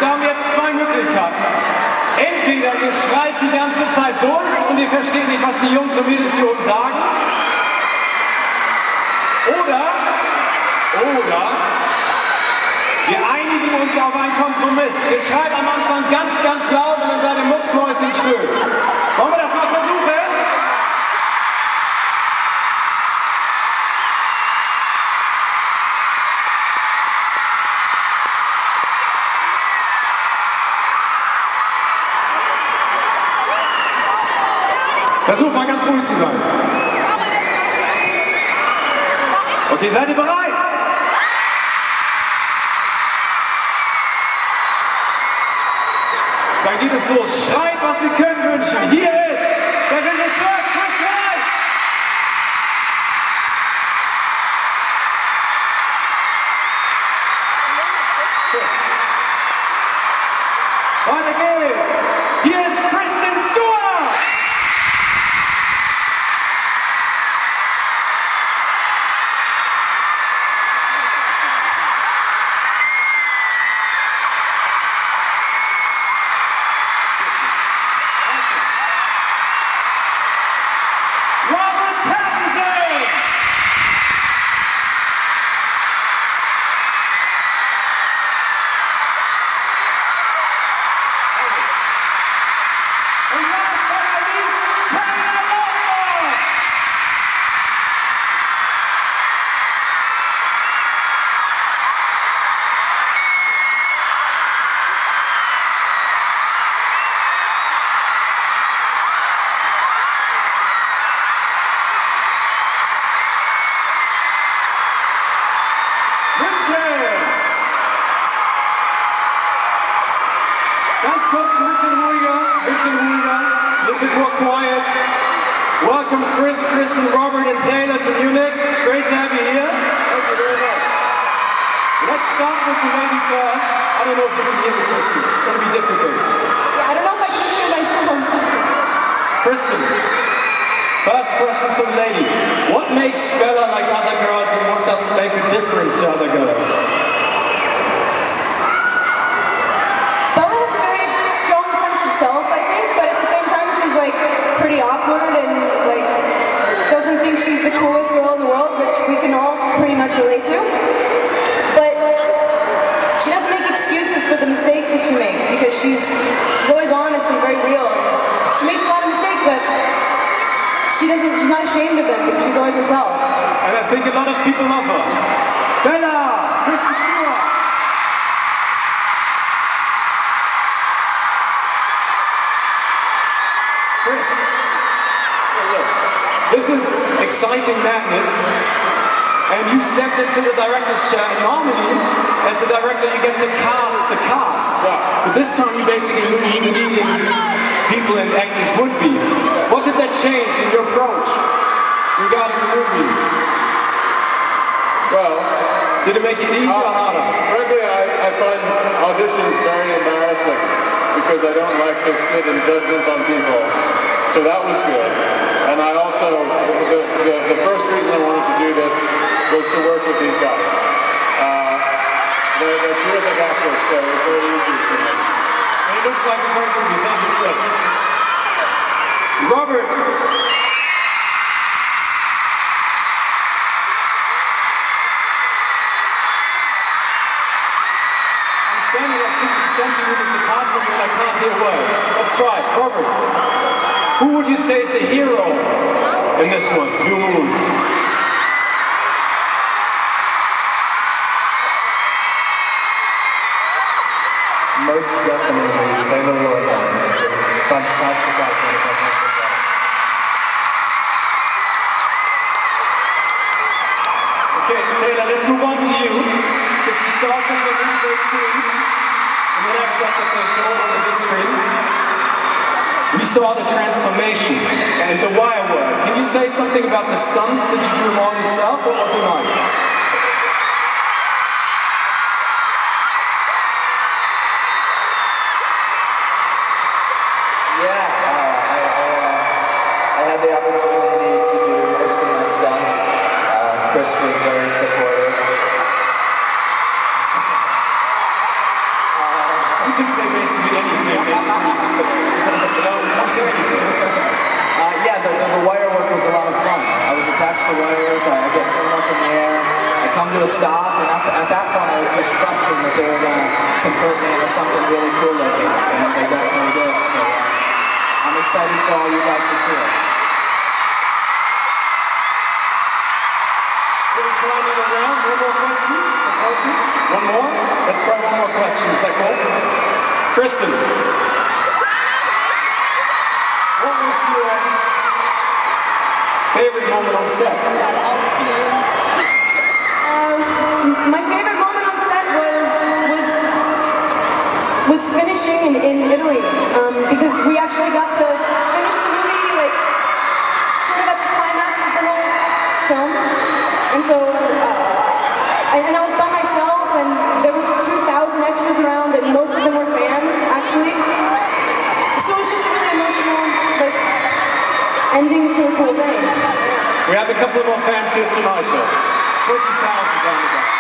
da haben wir jetzt zwei Möglichkeiten. Entweder ihr schreit die ganze Zeit durch und ihr versteht nicht, was die Jungs und Mädels hier oben sagen. Oder wir einigen uns auf einen Kompromiss. Ihr schreit am Anfang ganz, ganz laut und dann seid ihr mucksmäuschenstill. Wollen wir das mal versuchen? Versucht mal ganz ruhig zu sein. Okay, seid ihr bereit? Dann geht es los. Schreit, was ihr könnt, München. Hier ist der Regisseur Kristen. Weiter geht's. Hier ist Kristen Stewart. Ganz kurz, ein bisschen ruhiger, a little bit more quiet. Welcome Chris, Kristen, Robert and Taylor to Munich. It's great to have you here. Thank you very much. Let's start with the lady first. I don't know if you can hear me, Kristen. It's going to be difficult. Yeah, I don't know if I can hear myself. Kristen, first question to the lady. What makes Bella like other girls and what does make her different to other girls? Bella has a very strong sense of self, I think, but at the same time she's like pretty awkward and like doesn't think she's the coolest girl in the world, which we can all pretty much relate to. But she doesn't make excuses for the mistakes that she makes because she's always honest and very real. She makes a lot of mistakes, but she's not ashamed of them because she's always herself. And I think a lot of people love her. Bella, Kristen Stewart. Chris, this is exciting madness, and you stepped into the director's chair. And normally, as the director, you get to cast the cast. But this time, you basically meeting people and actors would be. What did that change in your approach regarding the movie? Well, did it make it easier or harder? Frankly, I find auditions very embarrassing because I don't like to sit in judgment on people. So that was good. And I also, the first reason I wanted to do this was to work with these guys. They're terrific actors, so it was very easy for me. And it looks like a great movie. Thank you, Chris. Robert. I'm standing at 50 centimeters apart from you and I can't hear a word. Let's try it. Robert, who would you say is the hero in this one, New Moon? Most definitely Taylor Lautner. Fantastic actor, fantastic actor. Okay, Taylor, let's move on to you, because we saw a couple of really great scenes in the next set that they showed on the big screen. We saw the transformation and the wire work. Can you say something about the stunts? Did you do them all yourself, or was it on? I had the opportunity to do most of the stunts. Chris was very supportive. You come to a stop, and at that point I was just trusting that they were going to convert me into something really cool looking, and they definitely did, so I'm excited for all you guys to see it. So we try another round, one more question, one more? Let's try one more question, is that cool? Kristen, what was your favorite moment on set? My favorite moment on set was finishing in Italy, because we actually got to finish the movie, like, sort of at the climax of the whole film. And so, and I was by myself, and there was 2,000 extras around, and most of them were fans, actually. So it was just a really emotional, like, ending to a cool thing. We have a couple of more fans here tonight, though. 20,000 down the back.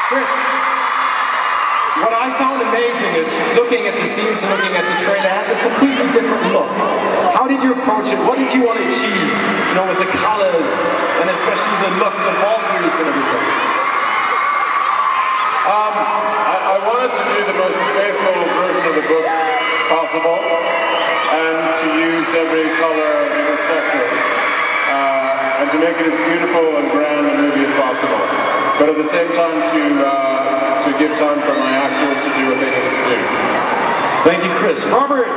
Chris, what I found amazing is looking at the scenes and looking at the trailer, it has a completely different look. How did you approach it? What did you want to achieve? You know, with the colors and especially the look, the Valkyries and everything. I wanted to do the most faithful version of the book possible and to use every color in the spectrum and to make it as beautiful and grand a movie as possible. But at the same time to give time for my actors to do what they needed to do. Thank you, Chris. Robert!